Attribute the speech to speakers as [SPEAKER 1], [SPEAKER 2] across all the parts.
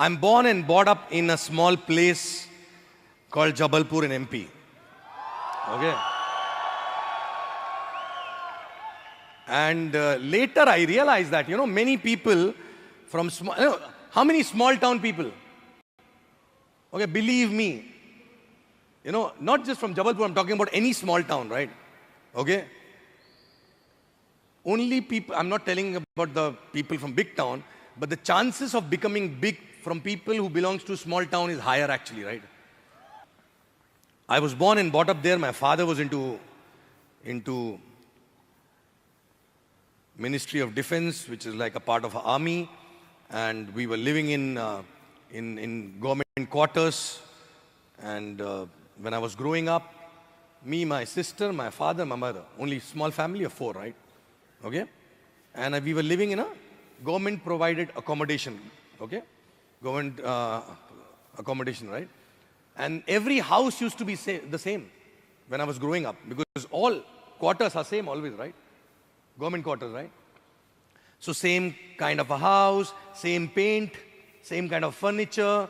[SPEAKER 1] I'm born and brought up in a small place called Jabalpur in MP. Okay. And later I realized that, many people from small, how many small town people? Okay, believe me, not just from Jabalpur, I'm talking about any small town, right? Okay. Only people, I'm not telling about the people from big town, but the chances of becoming big from people who belongs to small town is higher actually, right? I was born and brought up there. My father was into Ministry of Defense, which is like a part of army, and we were living in government quarters. And when I was growing up, me, my sister, my father, my mother, only small family of 4, right? Okay, and we were living in a government-provided accommodation. Okay, government accommodation, right? And every house used to be the same when I was growing up, because all quarters are same always, right? Government quarters, right? So same kind of a house, same paint, same kind of furniture,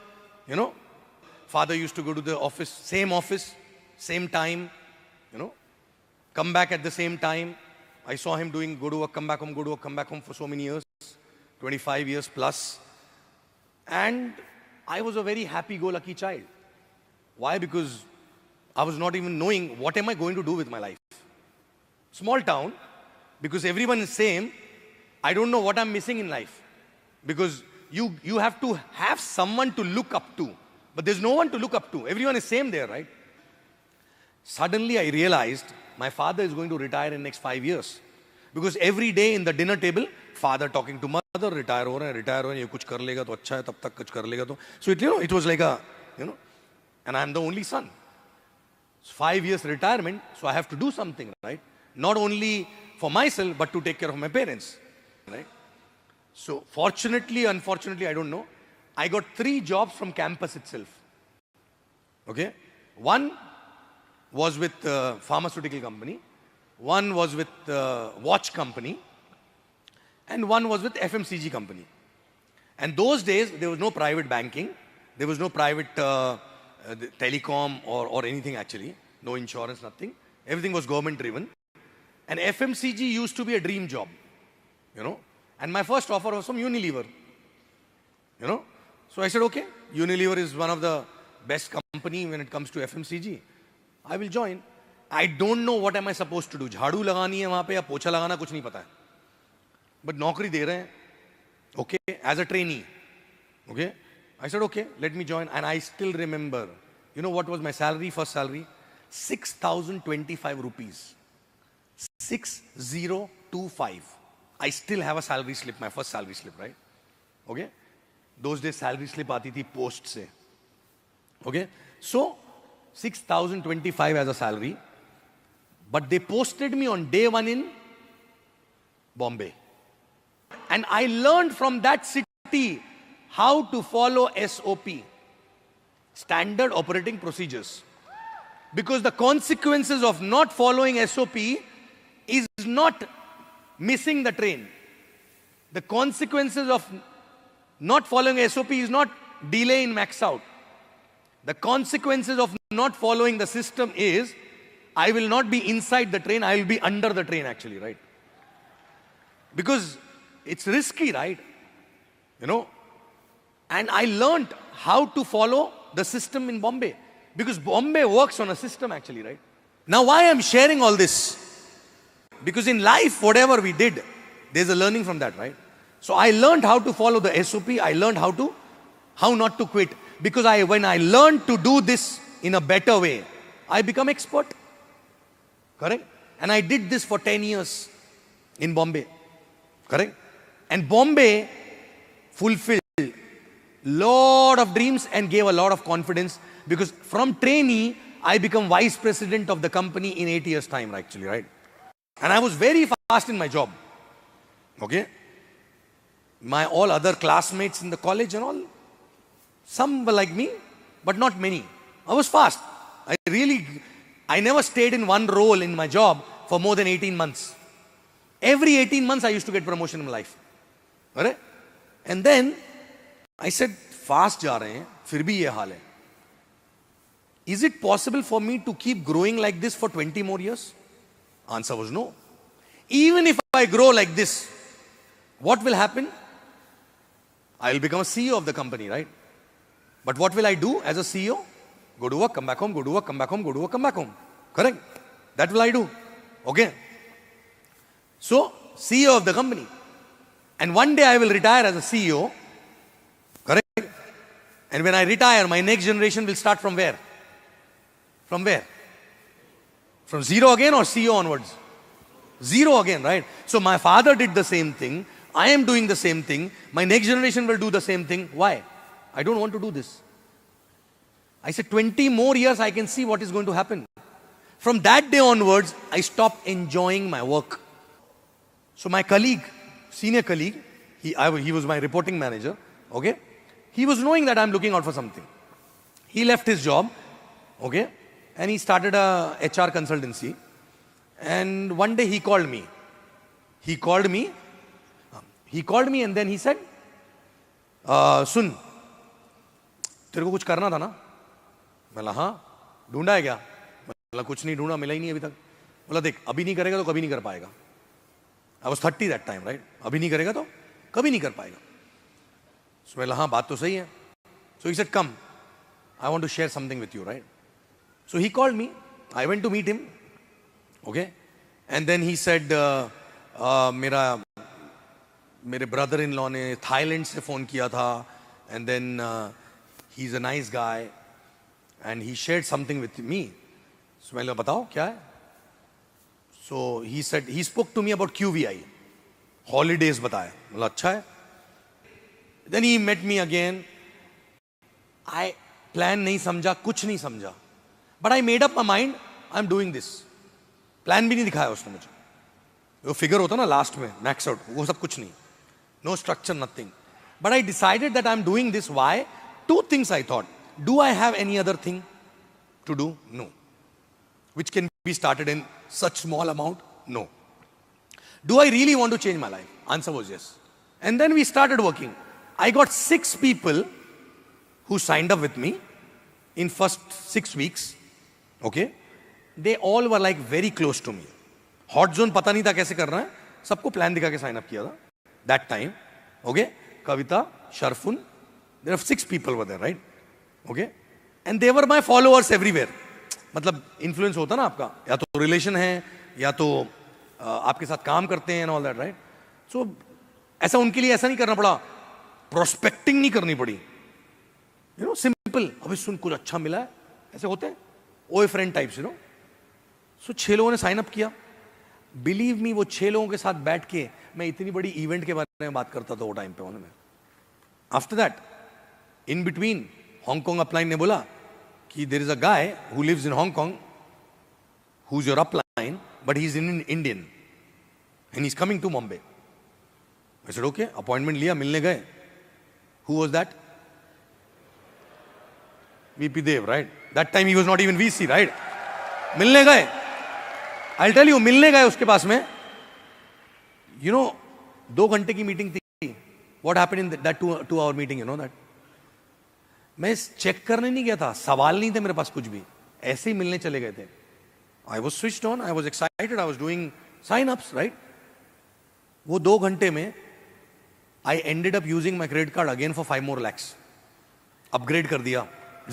[SPEAKER 1] Father used to go to the office, same time, come back at the same time. I saw him doing go to work, come back home, go to work, come back home for so many years, 25 years plus. And I was a very happy-go-lucky child. Why? Because I was not even knowing what am I going to do with my life. Small town, because everyone is same, I don't know what I'm missing in life. Because you have to have someone to look up to. But there's no one to look up to. Everyone is same there, right? Suddenly I realized my father is going to retire in next 5 years. Because every day in the dinner table, father talking to mother, retire ho rahe hain, ye kuch kar lega to acha hai, tab tak kuch kar lega to. So it was like and I'm the only son. 5 years retirement, so I have to do something, right? Not only for myself, but to take care of my parents, right? So fortunately, unfortunately, I don't know, I got 3 jobs from campus itself. Okay? One was with pharmaceutical company, one was with watch company, and one was with FMCG company. And those days, there was no private banking, there was no private telecom or anything actually, no insurance, nothing. Everything was government driven. And FMCG used to be a dream job, And my first offer was from Unilever, So I said, okay, Unilever is one of the best company when it comes to FMCG. I will join. I don't know what am I supposed to do. झाड़ू लगानी है वहाँ पे या पोछा लगाना कुछ नहीं पता है. But नौकरी दे रहे हैं. Okay, as a trainee. Okay. I said, okay, let me join. And I still remember, what was my salary, first salary? 6,025 rupees. 6025. I still have a salary slip, my first salary slip, right? Okay. Those days salary slip aati thi post se. Okay. So 6,025 as a salary. But they posted me on day 1 in Bombay. And I learned from that city how to follow SOP, Standard Operating Procedures. Because the consequences of not following SOP is not missing the train. The consequences of not following SOP is not delay in max out. The consequences of not following the system is I will not be inside the train, I will be under the train actually, right? Because it's risky, right? And I learned how to follow the system in Bombay. Because Bombay works on a system actually, right? Now why I'm sharing all this? Because in life, whatever we did, there's a learning from that, right? So I learned how to follow the SOP. I learned how not to quit. Because when I learned to do this in a better way, I become expert. Correct? And I did this for 10 years in Bombay. Correct? And Bombay fulfilled lot of dreams and gave a lot of confidence, because from trainee, I become vice president of the company in 8 years' time actually, right? And I was very fast in my job. Okay? My all other classmates in the college and all, some were like me, but not many. I was fast. I never stayed in one role in my job for more than 18 months. Every 18 months I used to get promotion in my life. Alright? And then I said, fast जा रहे हैं फिर भी ये हाल है. Is it possible for me to keep growing like this for 20 more years? Answer was no. Even if I grow like this, what will happen? I will become a CEO of the company, right? But what will I do as a CEO? Go to work, come back home, go to work, come back home, go to work, come back home. Correct? That will I do. Okay? So, CEO of the company. And one day I will retire as a CEO. Correct? And when I retire, my next generation will start from where? From where? From zero again or CEO onwards? Zero again, right? So my father did the same thing. I am doing the same thing. My next generation will do the same thing. Why? I don't want to do this. I said 20 more years I can see what is going to happen. From that day onwards, I stopped enjoying my work. So my colleague, senior colleague, he was my reporting manager, okay? He was knowing that I'm looking out for something. He left his job, okay? And he started a HR consultancy. And one day he called me. He called me and then he said, सुन, तेरे को कुछ करना था ना? बोला हाँ, ढूंढा है क्या? बोला कुछ नहीं ढूंढा, मिला ही नहीं अभी तक. बोला देख, अभी नहीं करेगा तो कभी नहीं कर पाएगा. I was 30 that time, right? अभी नहीं करेगा तो कभी नहीं कर पाएगा. So बोला हाँ, बात तो सही है. So he said, come, I want to share something with you, right? So he called me. I went to meet him. Okay? And then he said, मेरे brother in law ने Thailand से phone किया था. And then he's a nice guy. And he shared something with me. So मैंने बताओ क्या है? So he said, he spoke to me about QVI. Holidays बताया. बोला अच्छा है. Then he met me again. I plan नहीं समझा, कुछ नहीं समझा. But I made up my mind, I'm doing this. Plan भी नहीं दिखाया उसने मुझे. वो figure होता ना last में, max out, वो सब कुछ नहीं. No structure, nothing. But I decided that I'm doing this. Why? Two things I thought. Do I have any other thing to do? No. Which can be started in such small amount? No. Do I really want to change my life? Answer was yes. And then we started working. I got 6 people who signed up with me in first 6 weeks. Okay? They all were like very close to me. Hot zone पता नहीं था कैसे करना है. सबको plan दिखा के sign up किया था. That time. Okay? Kavita, Sharfun. There are 6 people were there, right? Okay? And they were my followers everywhere. मतलब influence होता ना आपका. या तो relation है, या तो आपके साथ काम करते हैं and all that, right? So, ऐसा उनके लिए ऐसा नहीं करना पड़ा. Prospecting नहीं करनी पड़ी. You know, simple. अभी सुन कुछ अच्छा मिला है. ऐसे होते हैं. ओए फ्रेंड टाइप्स, यू नो. सो 6 लोगों ने साइन अप किया. बिलीव मी, वो 6 लोगों के साथ बैठ के मैं इतनी बड़ी इवेंट के बारे में बात करता था वो टाइम पे उन्होंने. After that, in between, Hong Kong upline ने बोला कि there is a guy who lives in Hong Kong who is your upline but he is in Indian and he is coming to Bombay. I said okay. Appointment लिया, मिलने गए. Who was that? VP Dev, right? That time he was not even VC, right? मिलने गए. I'll tell you, मिलने गए उसके पास में. You know, 2 घंटे की मीटिंग थी. What happened in that 2-hour meeting, you know that? मैं चेक करने नहीं गया था. सवाल नहीं थे मेरे पास कुछ भी. ऐसे ही मिलने चले गए थे. I was switched on. I was excited. I was doing sign-ups, right? वो 2 घंटे में I ended up using my credit card again for 5 more lakhs. Upgrade कर दिया.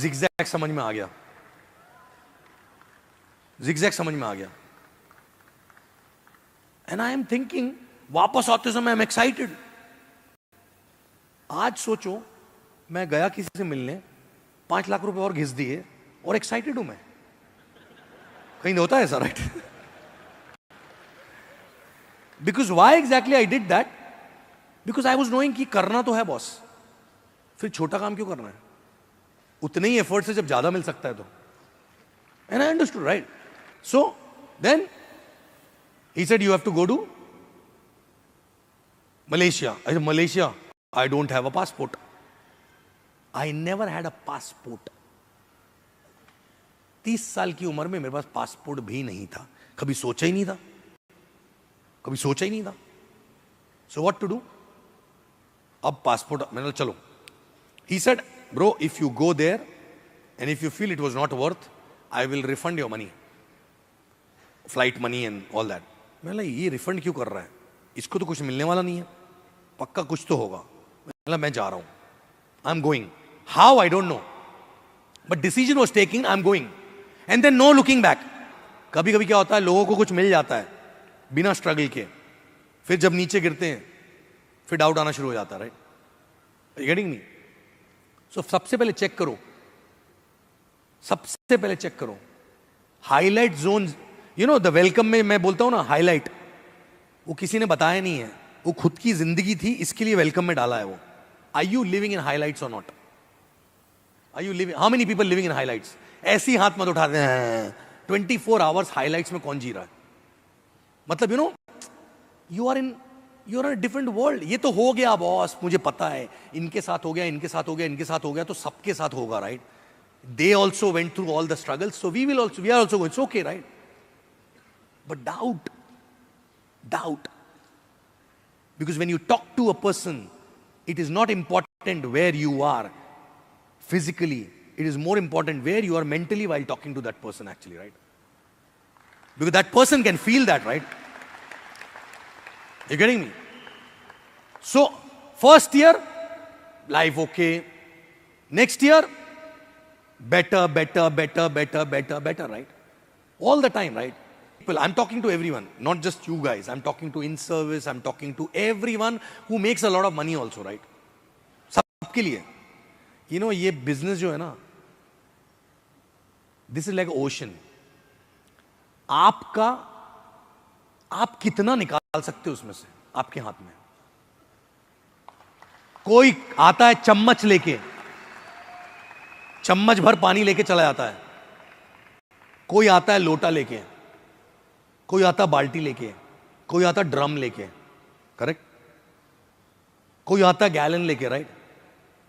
[SPEAKER 1] Zigzag समझ में आ गया. Zigzag समझ में आ गया. And I am thinking, वापस आते समय I'm excited. आज सोचो, मैं गया किसी से मिलने, 5 लाख रुपए और घिस दिए और एक्साइटेड हूं मैं. कहीं होता है ऐसा, right? Because why exactly I did that? Because I was knowing कि करना तो है बॉस. फिर छोटा काम क्यों करना है? उतने ही एफर्ट से जब ज्यादा मिल सकता है तो. And I understood, right? So then he said, you have to go to Malaysia. I said, Malaysia, I don't have a passport. I never had a passport. 30 साल की उम्र में मेरे पास पासपोर्ट भी नहीं था. कभी सोचा ही नहीं था. कभी सोचा ही नहीं था. So what to do? अब पासपोर्ट, मैंने कहा चलो He said, bro, if you go there and if you feel it was not worth, I will refund your money. Flight money and all that. मैं बोला ये रिफंड क्यों कर रहा है, इसको तो कुछ मिलने वाला नहीं है, पक्का कुछ तो होगा. मैं जा रहा हूं, I am going. How I don't know, but decision was taking, I am going. And then no looking back. कभी कभी क्या होता है, लोगों को कुछ मिल जाता है बिना स्ट्रगल के, फिर जब नीचे गिरते हैं फिर डाउट आना शुरू हो जाता है. Right, getting me? सो सबसे पहले चेक करो, सबसे पहले चेक करो highlight zone. You know the welcome में मैं बोलता हूं ना, हाईलाइट वो किसी ने बताया नहीं है, वो खुद की जिंदगी थी, इसके लिए वेलकम में डाला है वो. Are you living in highlights or not? Are you living, how many people living in highlights? ऐसी हाथ मत उठाते हैं. 24 आवर्स हाईलाइट्स में कौन जी रहा है? मतलब you know, you are in different world. ये तो हो गया बॉस, मुझे पता है, इनके साथ हो गया, इनके साथ हो गया, इनके साथ हो गया, तो सबके साथ होगा. Right, they also went through all the struggles, so we are also going. It's okay. Right, but doubt, because when you talk to a person, it is not important where you are physically, it is more important where you are mentally while talking to that person actually. Right, because that person can feel that. Right, you getting me? So first year life okay, next year better, right, all the time. Right, I'm talking to everyone, not just you guys. I'm talking to in service, I'm talking to everyone who makes a lot of money also. Right, सबके लिए. You know, ये business जो है ना, this is like ocean. आपका, आप कितना निकाल सकते हो उसमें से, आपके हाथ में. कोई आता है चम्मच लेके, चम्मच भर पानी लेके चला जाता है. कोई आता है लोटा लेके, कोई आता बाल्टी लेके, कोई आता ड्रम लेके. करेक्ट, कोई आता गैलन लेके. Right,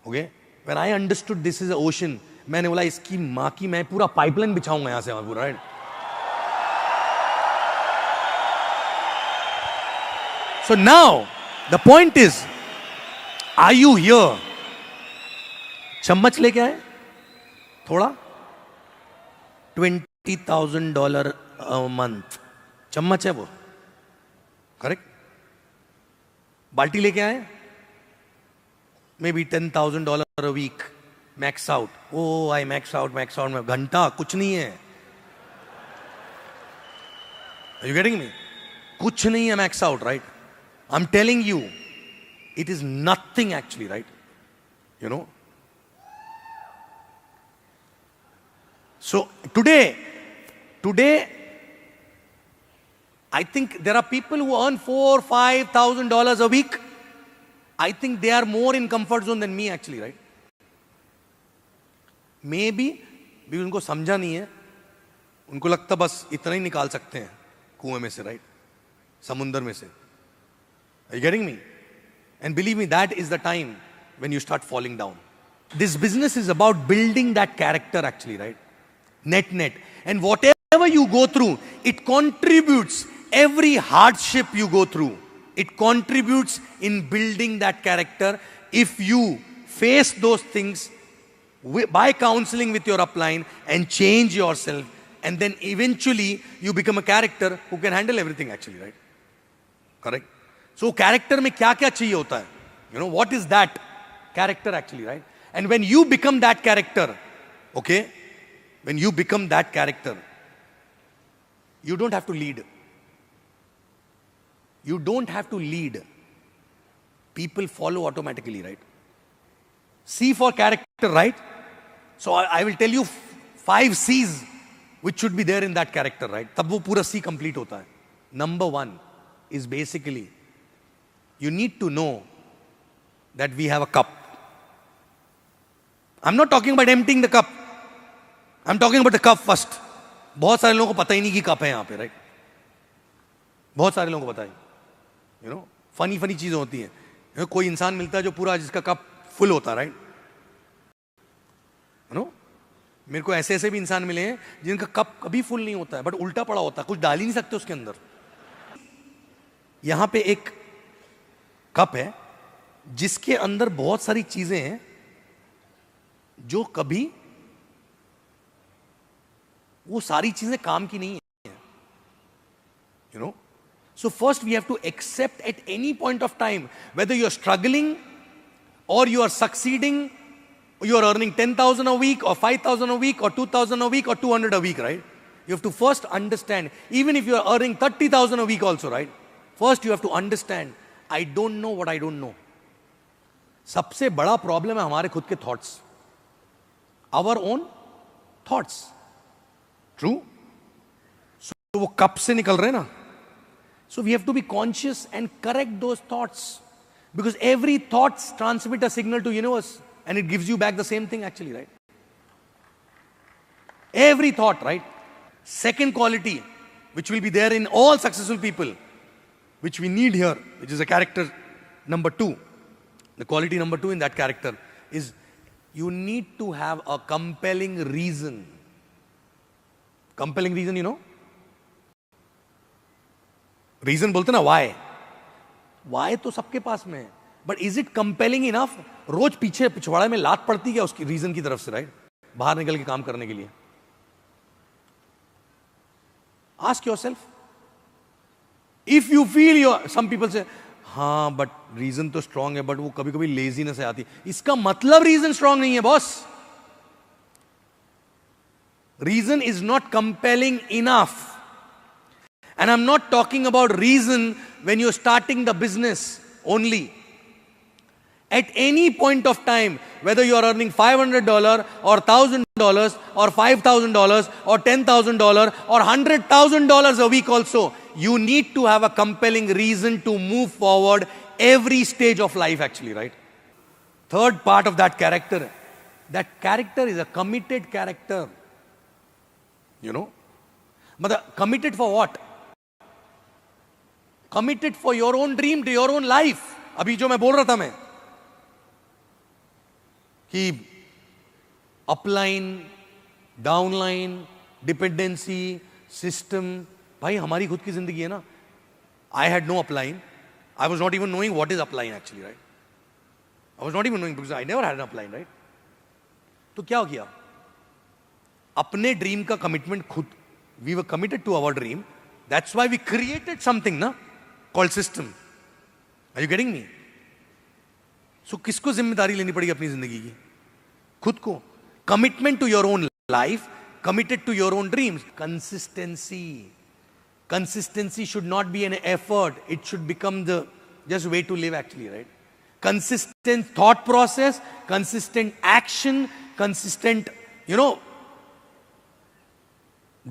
[SPEAKER 1] okay. When I understood this is a ocean, मैंने बोला इसकी मां की, मैं पूरा पाइपलाइन बिछाऊंगा यहां से वहां पूरा. Right, so now the point is, are you here? चम्मच लेके आए थोड़ा, $20,000 अ मंथ चम्मच है वो. करेक्ट, बाल्टी लेके आए, maybe $10,000 a week, max out. Oh I max out में घंटा कुछ नहीं है. You getting me? कुछ नहीं है max out. Right, I am telling you, it is nothing actually. Right, you know. So today I think there are people who earn $4,000-5,000 a week. I think they are more in comfort zone than me actually. Right, maybe भी उनको समझा नहीं है, उनको लगता बस इतना ही निकाल सकते हैं कुएं में से. राइट, समुंदर में से. Are you getting me? And believe me, that is the time when you start falling down. This business is about building that character actually. Right, net, and whatever you go through, it contributes. Every hardship you go through, it contributes in building that character. If you face those things by counseling with your upline and change yourself, and then eventually you become a character who can handle everything actually. Right, correct. So character में क्या क्या चाहिए होता है? You know, what is that character actually? Right, and when you become that character, okay, when you become that character, you don't have to lead. You don't have to lead. People follow automatically. Right, C for character. Right, so I will tell you 5 C's which should be there in that character. Right, तब वो पूरा C complete होता है. Number 1 is basically, you need to know that we have a cup. I'm not talking about emptying the cup. I'm talking about the cup first. बहुत सारे लोगों को पता ही नहीं कि कप है यहाँ पे. राइट, बहुत सारे लोगों को पता है. यू नो, फनी चीजें होती हैं. कोई इंसान मिलता है जो पूरा, जिसका कप फुल होता है. राइट, यू नो, मेरे को ऐसे भी इंसान मिले हैं जिनका कप कभी फुल नहीं होता है, बट उल्टा पड़ा होता है, कुछ डाल ही नहीं सकते उसके अंदर. यहां पे एक कप है जिसके अंदर बहुत सारी चीजें हैं जो कभी वो सारी चीजें काम की नहीं है, you know. So first we have to accept at any point of time, whether you are struggling or you are succeeding, you are earning 10,000 a week or 5,000 a week or 2,000 a week or 200 a week, right? You have to first understand, even if you are earning 30,000 a week also, right? First you have to understand, I don't know what I don't know. सबसे बड़ा problem है हमारे खुद के thoughts, our own thoughts. True? तो वो कब से निकल रहे हैं ना. So we have to be conscious and correct those thoughts, because every thought transmit a signal to universe and it gives you back the same thing actually, right? Every thought, right? Second quality which will be there in all successful people, which we need here, which is a character number 2. The quality number 2 in that character is you need to have a compelling reason. Compelling reason, you know? Reason बोलते ना, why. Why तो सबके पास में है, but is it compelling enough? रोज पीछे पिछवाड़े में लात पड़ती क्या उसकी रीजन की तरफ से, राइट? बाहर निकल के काम करने के लिए. Ask yourself. If you feel your, some people से हाँ बट रीजन तो स्ट्रांग है, बट वो कभी कभी लेजीनेस आती. इसका मतलब रीजन स्ट्रांग नहीं है boss. Reason is not compelling enough. And I'm not talking about reason when you're starting the business only. At any point of time, whether you're earning $500 or $1,000 or $5,000 or $10,000 or $100,000 a week also, you need to have a compelling reason to move forward every stage of life actually, right? Third part of that character is a committed character. You know? But committed for what? Committed for your own dream, to your own life. अभी जो मैं बोल रहा था मैं कि upline, downline, dependency, system. भाई हमारी खुद की जिंदगी है ना. I had no upline. I was not even knowing what is upline actually, right? I was not even knowing because I never had an upline, right? तो क्या हो गया? अपने ड्रीम का कमिटमेंट खुद. We were committed to our dream. That's why we created something, na? Called system. Are you getting me? So किसको जिम्मेदारी लेनी पड़ेगी अपनी जिंदगी की? खुद को. Commitment to your own life, committed to your own dreams. Consistency. Consistency should not be an effort. It should become the just way to live actually, right? Consistent thought process, consistent action, consistent,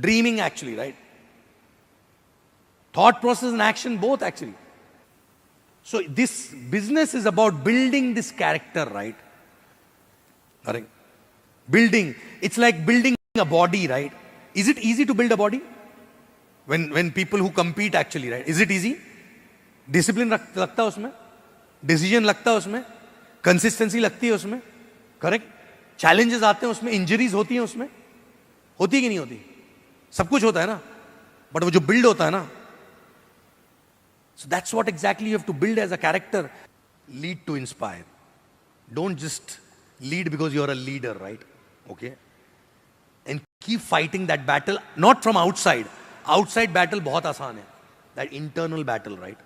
[SPEAKER 1] dreaming actually, right? Thought process and action both actually. So this business is about building this character, right? Correct. Building. It's like building a body, right? Is it easy to build a body? When people who compete actually, right? Is it easy? Discipline लगता है उसमें, decision लगता है उसमें, consistency लगती है उसमें, correct? Challenges आते हैं उसमें, injuries होती हैं उसमें, होती है कि नहीं होती? सब कुछ होता है ना, but वो जो build होता है ना, so that's what exactly you have to build as a character. Lead to inspire. Don't just lead because you're a leader, right? Okay? And keep fighting that battle, not from outside. Outside battle बहुत आसान है. That internal battle, right?